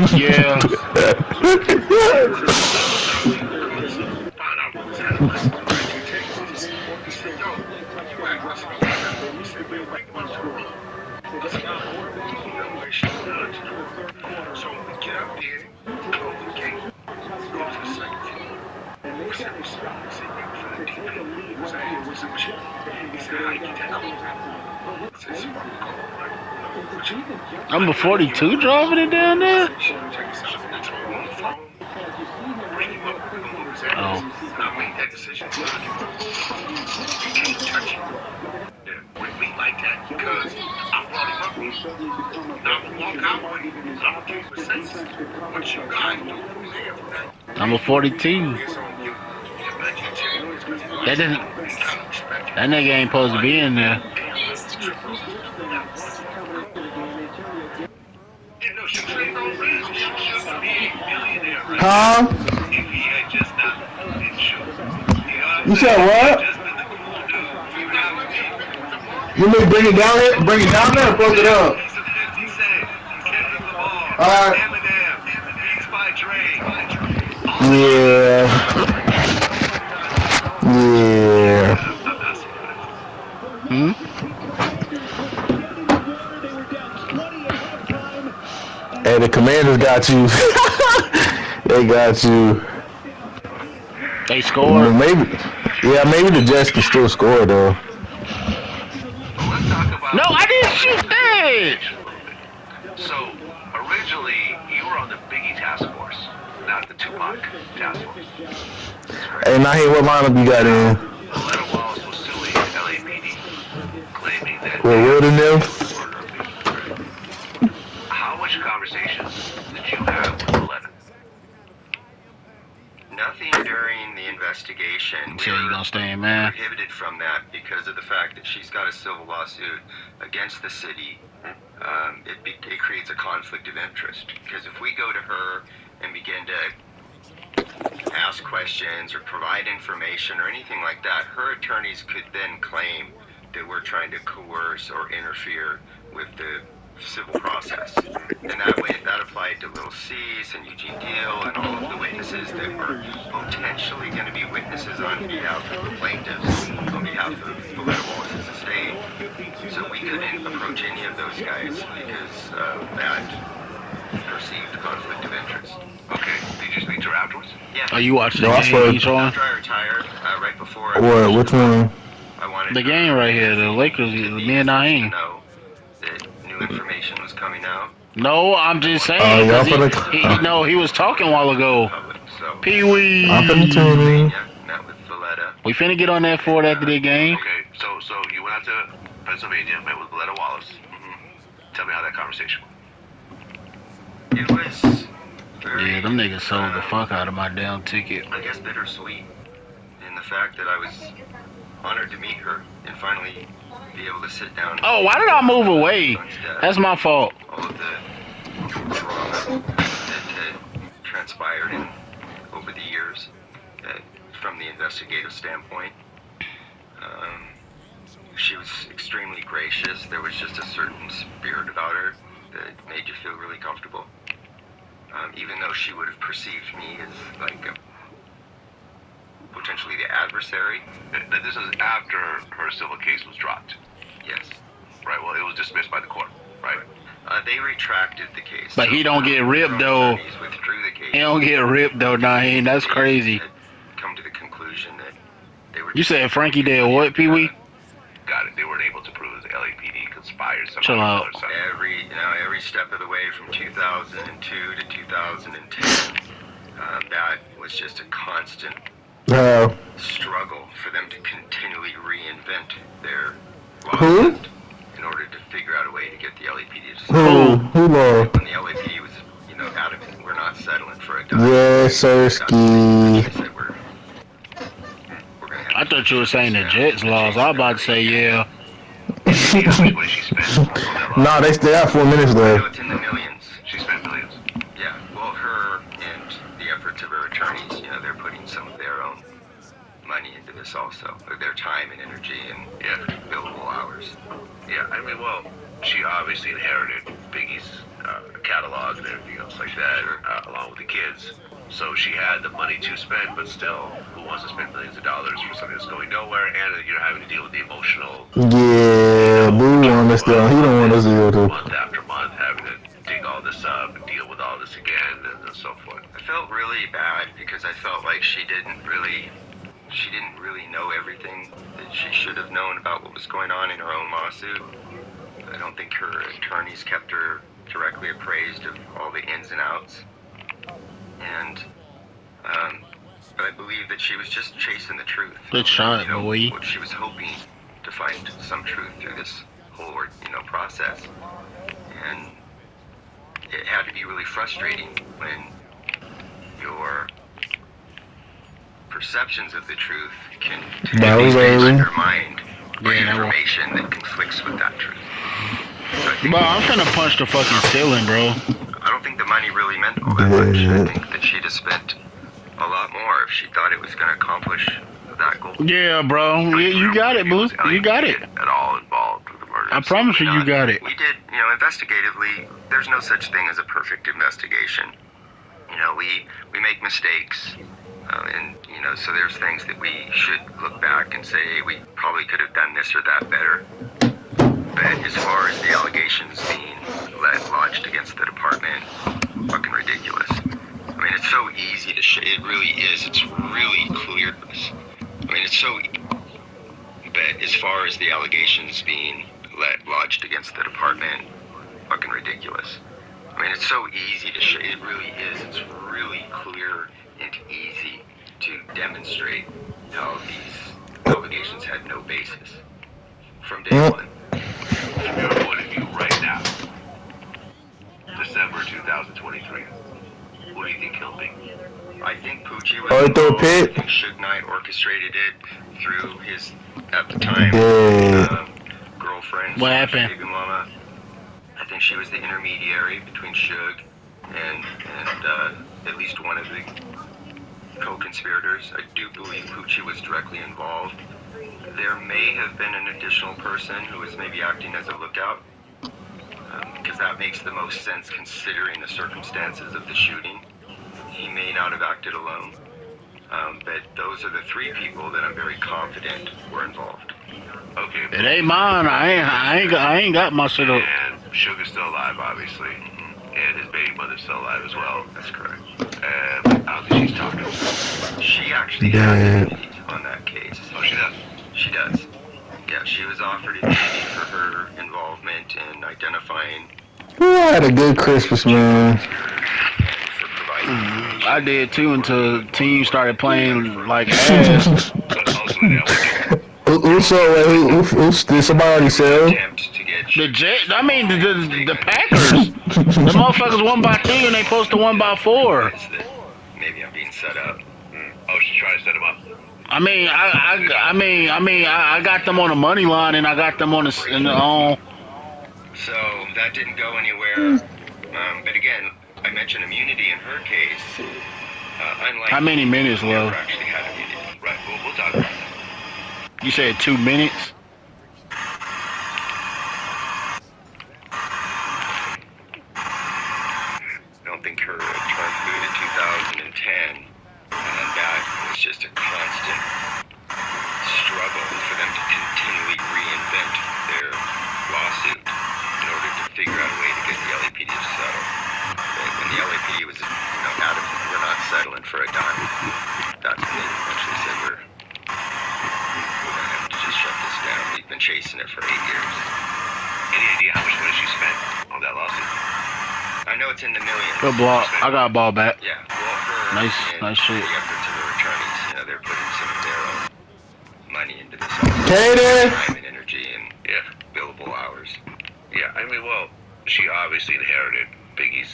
Yeah. Find out what was had a message on IG tables. He said, yo, where you at? I said, I'm in Memphis. He said, man, bring him up to the room. I said, all right. We're showing down to the room. So when we get up there, we close the gate, go to the second floor. We said, what's up? He said, yeah, we finna DP. I said, hey, what's up with you? He said, how you get that code? I said, it's about the code, right? What you mean? Number You want to get up 42 there? driving it down I there? said, sure, check this out. I told him on the phone, bring him up. We're going to move his ass. Oh. And I made that decision early on. You can't touch him with me like that because I brought him up here. Now I'm going to walk out with him and I'm going to give him a sentence. What you guys do from there, from that Number day, 42. is on you. And my GT is because That listen, didn't. they kind of respect him. That nigga ain't supposed to Like, be in there. damn, man, you tripped off this dude that one fucking call. You know, she traded on Ramsey. She should be a millionaire right now Huh? if he had just not been shook. You know what I'm You saying? said If he had what? just been the cool dude, he would have a million with the You mortgage. may bring it down here? Bring it down there or close it up? He's a 50 Cent, Kendrick Lamar, Alright. Eminem, Beats by Dre. All of them niggas Yeah. trying to bring him up. Yeah. Yeah, I'm not surprised. Hmm? Hey, the Commanders got you. They got you. They scored. Maybe. Yeah, maybe the Jets can still score though. Well, let's talk No, about I didn't the shoot that. investigation a little bit. So, originally, you were on the Biggie Task Force, not the Tupac Task Force. That's correct. Hey, Naheem, what lineup you got in? Loretta Wallace was suing LAPD, claiming that With they had Wood and something to them? do with the murder of Biggie. Right? How much conversations did you have with Loretta? Nothing during the investigation. You We said you were gonna stay in, man. prohibited from that because of the fact that she's got a civil lawsuit against the city. It creates a conflict of interest because if we go to her and begin to ask questions or provide information or anything like that, her attorneys could then claim that we're trying to coerce or interfere with the civil process. And that applied to Little Cease and Eugene Deal and all of the witnesses that were potentially going to be witnesses on behalf of the plaintiffs, on behalf of Loretta Wallace's estate. So we couldn't approach any of those guys because of that perceived conflict of interest. Okay, did you speak to her afterwards? Yeah. Are you watching No, the I game, swear. Eshawn? After I retired, right before I What? finished Which the book, one? I wanted The game right here, the Lakers, me and to Naheem. know that new information was coming out. No, I'm just Oh, saying y'all because finna. he was talking a while ago. Public. So Pee I'm finna Wee. tune in. yeah, met with Valletta. We finna get on that Ford after the game. Okay, so you went out to Pennsylvania, met with Loretta Wallace. Tell me how that conversation went. It was very, Yeah, them niggas sold the fuck out of my damn ticket. I guess, bittersweet in the fact that I was honored to meet her and finally be able to sit down. Oh, why did I move away? That's my fault. All of the trauma that had transpired over the years from the investigative standpoint. She was extremely gracious. There was just a certain spirit about her that made you feel really comfortable. Even though she would have perceived me as like potentially the adversary. This is after her civil case was dropped. Yes. Right, well, it was dismissed by the court, right? They retracted the case. But he don't get ripped, though. Attorneys withdrew the case. He don't get ripped though, Naheem. That's crazy. Had come to the conclusion that they were. You said Frankie did what, Pee Wee? Got it. They weren't able to prove that LAPD conspired somehow. Chill on the out. other side. Every step of the way from 2002 to 2010, that was just a constant No. struggle for them to continually reinvent their Who? lawsuit in order to figure out a way to get the LAPD to Who? Who lost? when the LAPD was, adamant, we're not settling for a dime. Yes, sir, They ski. said we're gonna have I thought you were saying the Jets lost. I was about to say yeah. See how much money she spent on that law. Nah, they still have 4 minutes I know left. it's in the millions. She spent millions. Yeah, well, her and the efforts of her attorneys, they're putting some of their own money into this also, or their time and energy and billable hours. Yeah, I mean, well, she obviously inherited Biggie's catalog and everything else like that. kids. So she had the money to spend, but still, who wants to spend millions of dollars for something that's going nowhere, and you're having to deal with the emotional. Yeah, Boo want us to. He don't want us to go to. Month after month, having to dig all this up and deal with all this again, and so forth. I felt really bad because I felt like she didn't really know everything that she should have known about what was going on in her own lawsuit. I don't think her attorneys kept her directly appraised of all the ins and outs. And, but I believe that she was just chasing the truth. Good shot, boy. What she was hoping to find some truth through this whole, process. And it had to be really frustrating when your perceptions of the truth can undermine information that conflicts with that truth. So I think, Bro, I'm finna punch the fucking ceiling, bro. I don't think the money really meant all that much. I think that she'd have spent a lot more if she thought it was going to accomplish that goal. Yeah, bro. Yeah, you got it, boo. You got it. At all involved with the murder. I promise you, you got it. We did, investigatively, there's no such thing as a perfect investigation. We make mistakes. And, so there's things that we should look back and say, hey, we probably could have done this or that better. But as far as the allegations being lodged against the department, fucking ridiculous. I mean, it's so easy to it really is. It's really clear. I mean, it's so. But as far as the allegations being lodged against the department, fucking ridiculous. I mean, it's so easy to it really is. It's really clear and easy to demonstrate how these allegations had no basis from day one. From your point of view right now, December 2023, what do you think killed me? I think Poochie was involved. I think Suge Knight orchestrated it through his, at the time, girlfriend. What happened? Baby mama. I think she was the intermediary between Suge and at least one of the co-conspirators. I do believe Poochie was directly involved. There may have been an additional person who was maybe acting as a lookout, because that makes the most sense considering the circumstances of the shooting. He may not have acted alone, but those are the three people that I'm very confident were involved. Okay. It ain't mine. I ain't got my shit up. And Sugar's still alive, obviously, and his baby mother's still alive as well. That's correct. I don't think she's talking to us. She actually has immunity on that case. Oh, she does? She does. Yeah, she was offered immunity for her involvement in identifying. I had a good Christmas, man. For providing I did too until teams started playing like ass. But ultimately, that Did somebody already sell? attempt to get The Jets, I mean the Packers. The motherfuckers 1x3 and they posted 1x4. is that maybe I'm being set up. Oh, she's trying to set him up. I mean, I got them on the money line and I got them on the So that didn't go anywhere. But again, I mentioned immunity in her case. Unlike How many minutes, she never love? actually had immunity. Right, we'll talk about that. You said 2 minutes. I don't think her term moved in 2010, and that was just a constant struggle for them to continually reinvent their lawsuit in order to figure out a way to get the LAPD to settle. But when the LAPD was, adamant, we're not settling for a dime, that's when they eventually said we're gonna have to just shut this down. We've been chasing it for 8 years. Any idea how much money she spent on that lawsuit? I know it's in the millions. Good block. I got a ball back. Yeah, well, her Nice and shit. the efforts of her attorneys, they're putting some of their own money into this. Also. Katie! Time and energy and billable hours. Yeah, I mean, well, she obviously inherited Biggie's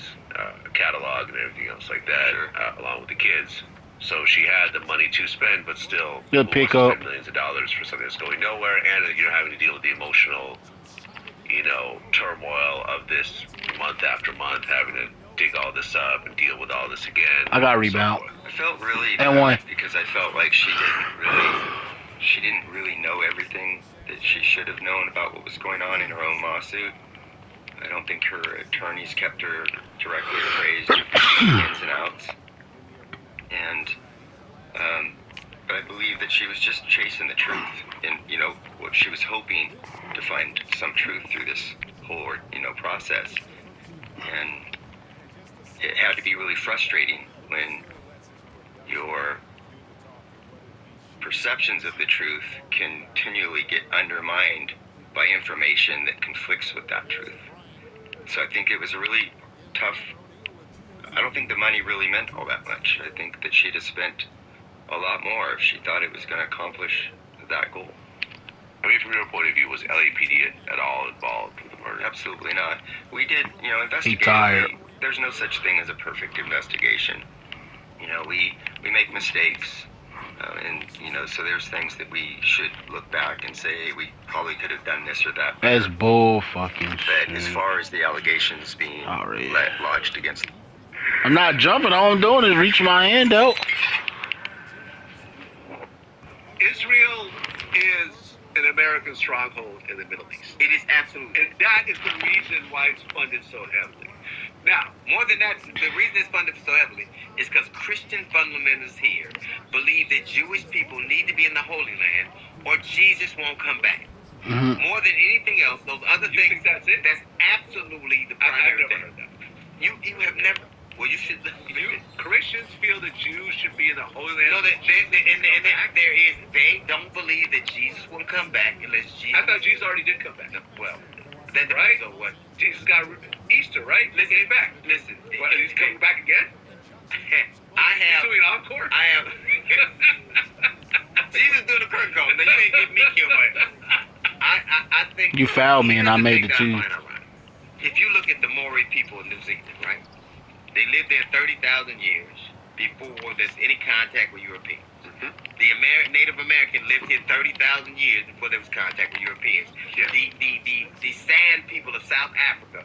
catalog and everything else like that, Sure. along with the kids. So she had the money to spend, but still, Good who wants to pickup. spend millions of dollars for something that's going nowhere, and you're having to deal with the emotional, turmoil of this month after month, having to dig all this up and deal with all this again. I got a so rebound. forth. I felt really And bad one. because I felt like she didn't really know everything that she should have known about what was going on in her own lawsuit. I don't think her attorneys kept her directly appraised of the ins and outs. she was just chasing the truth, and what she was hoping to find some truth through this whole process, and it had to be really frustrating when your perceptions of the truth continually get undermined by information that conflicts with that truth. So I think it was a really tough. I don't think the money really meant all that much. I think that she'd have spent a lot more if she thought it was going to accomplish that goal. I mean, from your point of view, was LAPD at all involved with the murder? Absolutely not. We did, investigate. tired. There's no such thing as a perfect investigation. We make mistakes, and so there's things that we should look back and say, hey, we probably could have done this or that. That's bull fucking But as shit. far as the allegations being Alright. lodged against, I'm not jumping. All I'm doing is reaching my hand out. Israel is an American stronghold in the Middle East. It is absolutely. And that is the reason why it's funded so heavily. Now, More than that, the reason it's funded so heavily is because Christian fundamentalists here believe that Jewish people need to be in the Holy Land or Jesus won't come back. Mhm. More than anything else, those other you things, think that's it? that's absolutely the I've primary never thing. heard that. You have never, well, you should. Christians feel that Jews should be in the Holy Land. No, they don't believe that Jesus will come back unless Jesus. I thought Jesus already did come back. Well, that Right? depends on what. Jesus got Easter, right? He came back. Listen, What, he's coming back again? I He's have. doing an encore? I have. Jesus doing the curtain call. Now you ain't getting me killed, but I think You fouled me and I here's the made thing it that I too. find ironic. If you look at the Maori people in New Zealand, right? They lived there 30,000 years before there's any contact with Europeans. Mm-hmm. The Native American lived here 30,000 years before there was contact with Europeans. Yeah. The San people of South Africa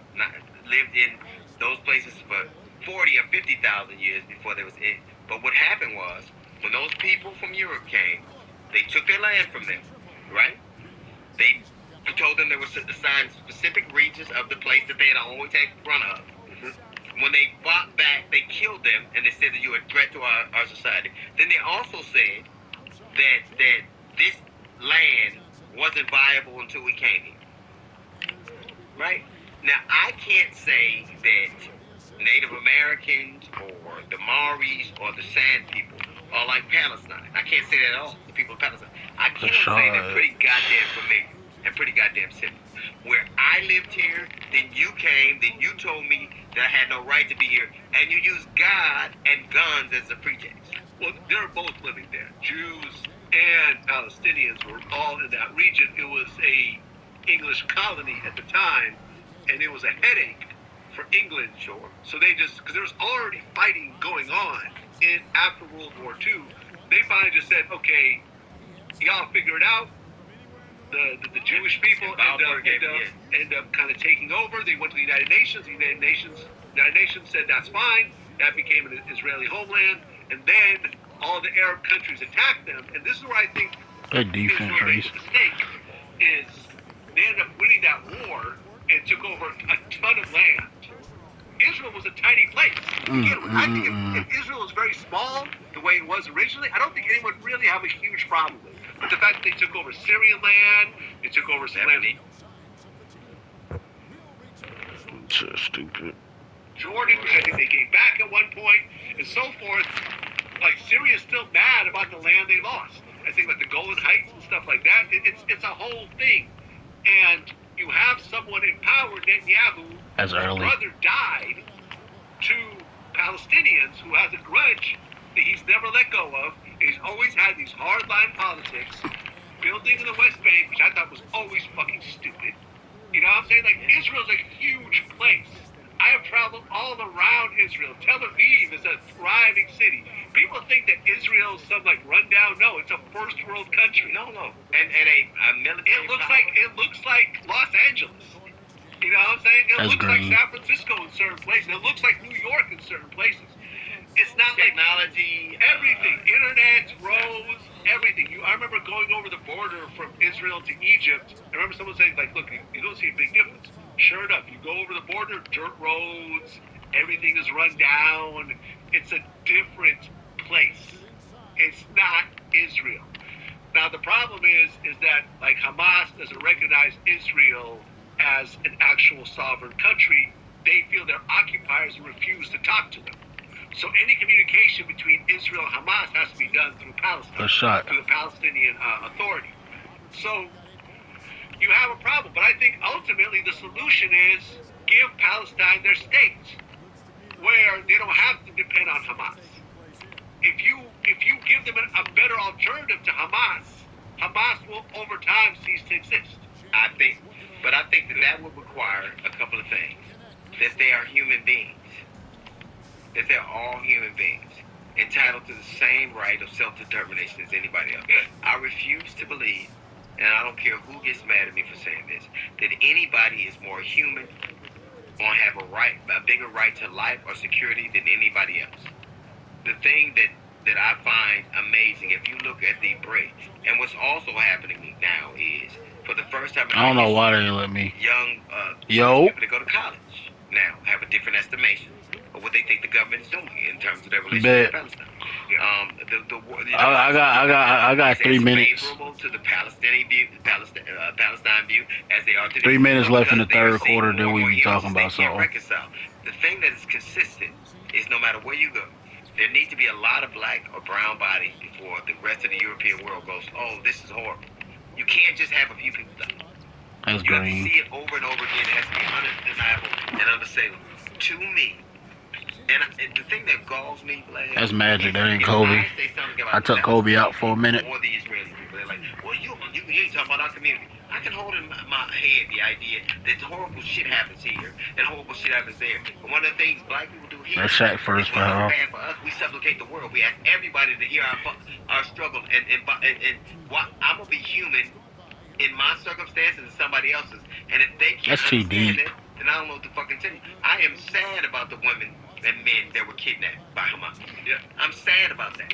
lived in those places for 40 or 50,000 years before there was it. But what happened was, when those people from Europe came, they took their land from them, right? They told them they were assigned specific regions of the place that they had always had run of. When they fought back, they killed them, and they said that you were a threat to our society. Then they also said that this land wasn't viable until we came here. Right? Now, I can't say that Native Americans or the Maoris or the San people are like Palestine. I can't say that at all, the people of Palestine. I can say they're pretty goddamn familiar and pretty goddamn simple. Where I lived here, then you came, then you told me that I had no right to be here, and you used God and guns as a pretext. Well, they're both living there. Jews and Palestinians were all in that region. It was a English colony at the time, and it was a headache for England. Sure. So they just, because there was already fighting going on after World War II, they finally just said, okay, y'all figure it out. The Jewish people end up kind of taking over. They went to the United Nations. The United Nations said that's fine. That became an Israeli homeland. And then all the Arab countries attacked them. And this is where I think That defense Israel made race. a mistake, is they ended up winning that war and took over a ton of land. Israel was a tiny place. I think if Israel was very small, the way it was originally, I don't think anyone would really have a huge problem with it. But the fact that they took over Syrian land, they took over some land, So stupid. Jordan, which I think they came back at one point, and so forth. Like, Syria's still mad about the land they lost. I think like the Golan Heights and stuff like that, it's a whole thing. And you have someone in power, Netanyahu, As whose early. brother died to Palestinians, who has a grudge that he's never let go of. He's always had these hardline politics, building in the West Bank, which I thought was always fucking stupid. You know what I'm saying? Like, Israel's a huge place. I have traveled all around Israel. Tel Aviv is a thriving city. People think that Israel is some like rundown. No, it's a first world country. No. And a military. It looks like Los Angeles. You know what I'm saying? It That's looks green. like San Francisco in certain places. It looks like New York in certain places. It's not like technology. everything. Internet, roads, everything. I remember going over the border from Israel to Egypt. I remember someone saying, like, look, you don't see a big difference. Sure enough, you go over the border, dirt roads, everything is run down. It's a different place. It's not Israel. Now the problem is that like Hamas doesn't recognize Israel as an actual sovereign country. They feel they're occupiers and refuse to talk to them. So any communication between Israel and Hamas has to be done through Palestine, Good shot. through the Palestinian Authority. So you have a problem, but I think ultimately the solution is give Palestine their state, where they don't have to depend on Hamas. If you give them a better alternative to Hamas, Hamas will over time cease to exist. I think that would require a couple of things. That they are human beings. That they're all human beings, entitled to the same right of self-determination as anybody else. Yeah. I refuse to believe, and I don't care who gets mad at me for saying this, that anybody is more human or have a bigger right to life or security than anybody else. The thing that I find amazing, if you look at the break, and what's also happening now is, for the first time in I don't know history, why they let me. young Yo. people that go to college now have a different estimation of what they think the government is doing in terms of their relationship Bet. with Palestine. I got 3 minutes. Favorable to the Palestinian view, Palestine view, as they are today. 3 minutes left in the Because they are third seeing quarter, then more we and be more talking about illnesses they can't something. reconcile. The thing that is consistent is no matter where you go, there need to be a lot of black or brown bodies before the rest of the European world goes, oh, this is horrible. You can't just have a few people die. That's You have to green. see it over and over again. It has to be undeniable and unassailable. To me, and the thing that galls me, Vlad, That's magic. That ain't if Kobe. I say something about I took the Kobe out for a minute. Or the Israeli people, they're like, well, you ain't talking about our community. I can hold in my head the idea that horrible shit happens here and horrible shit happens there. And one of the things black people do here That's Shaq first, is when bro. it's bad for us, we supplicate the world. We ask everybody to hear our struggle. And I'm going to be human in my circumstances and somebody else's. And if they can't That's too understand deep. it, then I don't know what to fucking tell you. I am sad about the women and men that were kidnapped by Hamas. Yeah. I'm sad about that.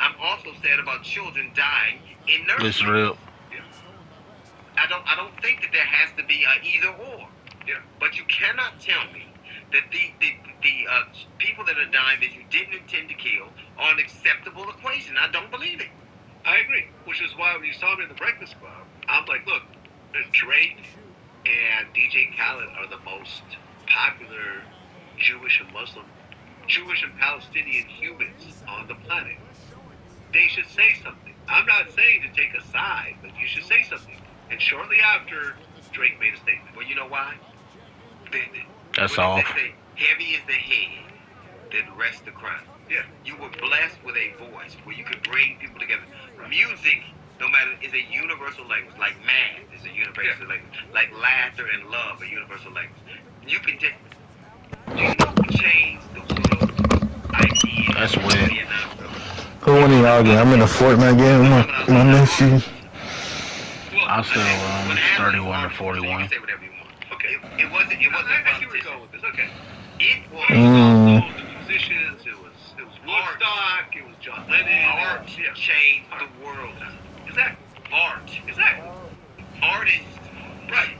I'm also sad about children dying in nursery. It's real. I don't think that there has to be a either or. Yeah. But you cannot tell me that the people that are dying that you didn't intend to kill are an acceptable equation. I don't believe it. I agree, which is why when you saw me in the Breakfast Club, I'm like, look, Drake and DJ Khaled are the most popular Jewish and Palestinian humans on the planet. They should say something. I'm not saying to take a side, but you should say something. And shortly after, Drake made a statement. Well, you know why? That's what all. They say, heavy is the head that rests the crown. Yeah. You were blessed with a voice where you could bring people together. Music, no matter, is a universal language. Like math is a universal language. Like laughter and love, a universal language. You can just, do you know who changed the world idea? That's weird. Who won the argument? I'm in a Fortnite game with my nephew. I'm still 31 to 41. You can say whatever you want. Okay. It wasn't I see where you're politics. going with this. Okay. It was Also, the musicians, it was Woodstock, it was John Lennon. art Yeah. changed the world. Exactly. Art. Exactly. Artists. Right.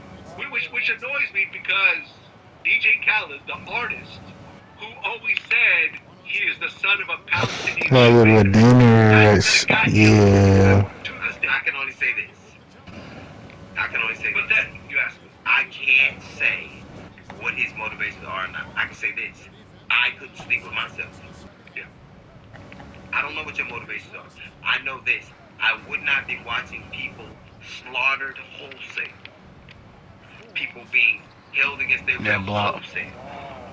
Which annoys me because DJ Khaled, the artist, who always said he is the son of a Palestinian Like with a immigrant, dinner, that's got you yeah. to this day. I can only say this. But then you ask me, I can't say what his motivations are now. I can say this. I couldn't sleep with myself. Yeah. I don't know what your motivations are. I know this. I would not be watching people slaughtered wholesale. People being held against their Yeah, will block. wholesale.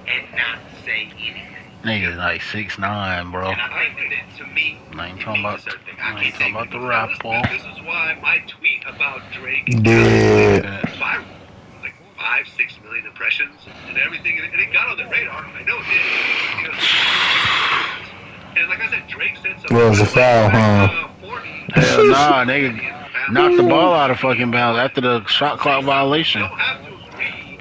And not say anything. Niggas like 6'9", bro. And I think that to me, I ain't it talking means about. a certain thing. I ain't talking about the Now, rap, listen, Paul. this is why my tweet about Drake and Dead. viral, like 5-6 million impressions and everything, and it got on the radar. I know it did. You know, and like I said, Drake said something. Well, it was a foul, huh? 40. Hell nah, nigga. Knocked the ball out of fucking bounds after the shot clock violation. You don't have to agree.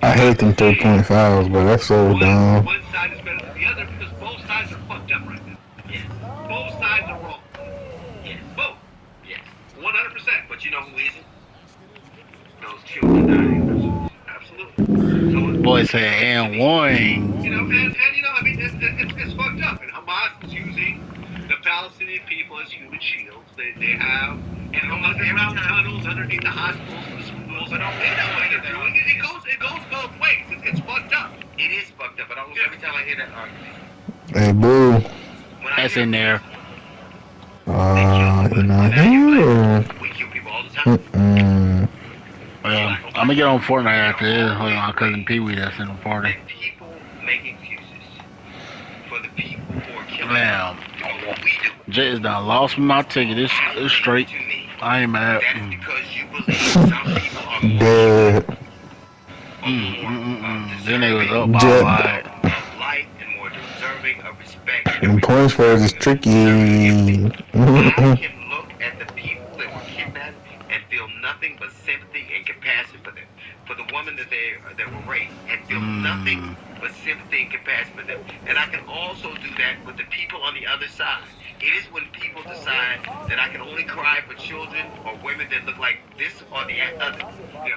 I hate them 3-point fouls, but that's so dumb. One side is better than the other because both sides are fucked up right now. yes, Both sides are wrong. yes, Both. yes. 100%. But you know who isn't? Those children dying. Absolutely. So, Boy said, and one. you know, and you know, I mean, it's fucked up. And Hamas is using the Palestinian people as human shields. They have underground tunnels underneath the hospitals and the schools. But they know what they're doing. It goes both ways. It's fucked up. It is fucked up, but almost every time I hear that argument, Hey, boo. when I That's hear in there. You know. we kill people all the time. Well, I'm gonna get on Fortnite after this. Hold on, my cousin Pee Wee that's in the party. That people make excuses for the people who are killing Damn. what we do. Jay's done lost me my ticket. It's straight. To me, I ain't mad. that is because you believe some people are more Dead. Then they was up by Jet. a lot. of light and more deserving of respect. And points for us is tricky. I can look at the people that were kidnapped and feel nothing but sympathy and compassion for them. For the woman that were raped, and feel nothing but sympathy and compassion for them. And I can also do that with the people on the other side. It is when people decide that I can only cry for children or women that look like this or the other. Yeah.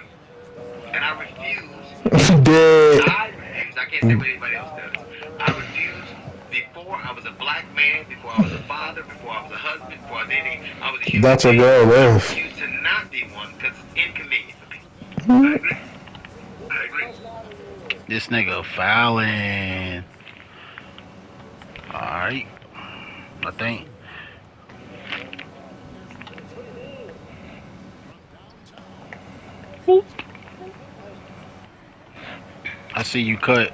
And I refuse. Dead. I can't say what anybody else does. I refuse. Before I was a black man, before I was a father, before I was a husband, before I was anything, I was a human That's a being. girl I left. refuse to not be one because it's inconvenient for me. I agree. This nigga fouling. Alright. I think. Whoop. I see you cut.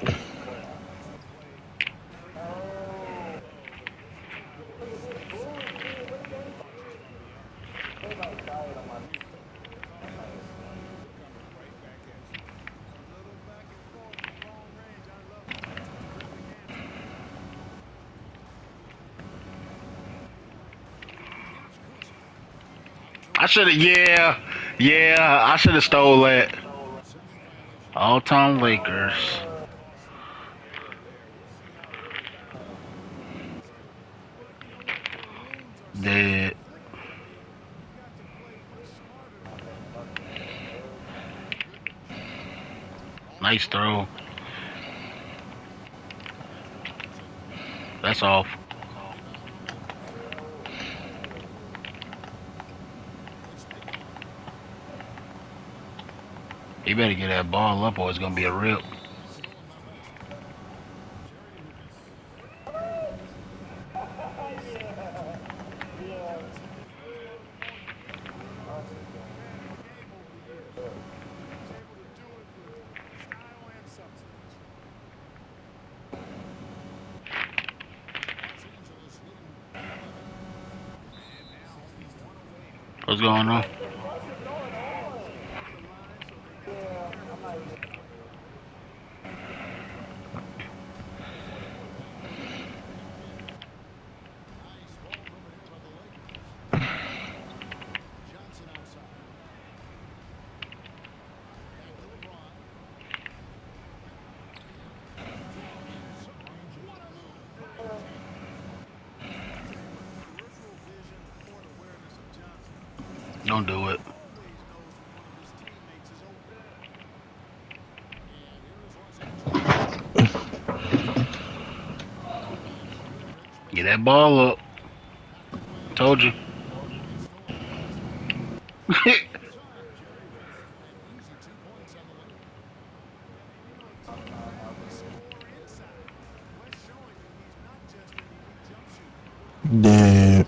I should have, yeah, I should have stole that. All-time Lakers. Dead. Nice throw. That's off. You better get that ball up or it's gonna be a rip. What's going on? Don't do it. Get that ball up. Told you. Dead.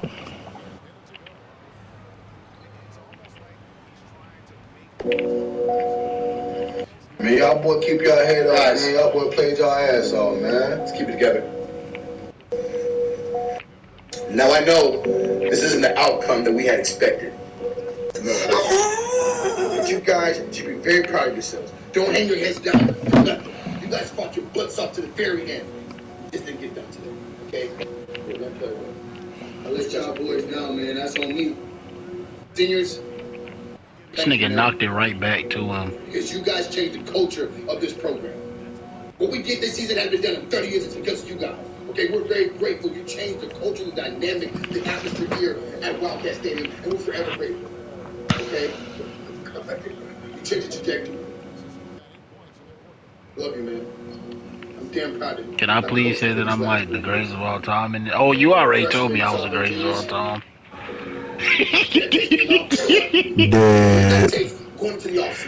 Man, y'all boy keep y'all head up, man. Y'all boy played y'all ass off, man. Let's keep it together. Now I know this isn't the outcome that we had expected. But you guys should be very proud of yourselves. Don't hang your heads down for nothing. You guys fought your butts off to the very end. Just didn't get done today, okay? We're gonna play well. I'll let y'all boys know, man. That's on me. Seniors. This nigga knocked it right back to him. Because you guys changed the culture of this program. What we did this season hasn't been done in 30 years. It's because of you guys. Okay, we're very grateful. You changed the culture, the dynamic, the atmosphere here at Wildcat Stadium, and we're forever grateful. Okay? You changed the trajectory. Love you, man. damn proud of you. Can I please say that I'm like the greatest of all time? And oh, you already told me I was the greatest of all time. Dead. Going to the office.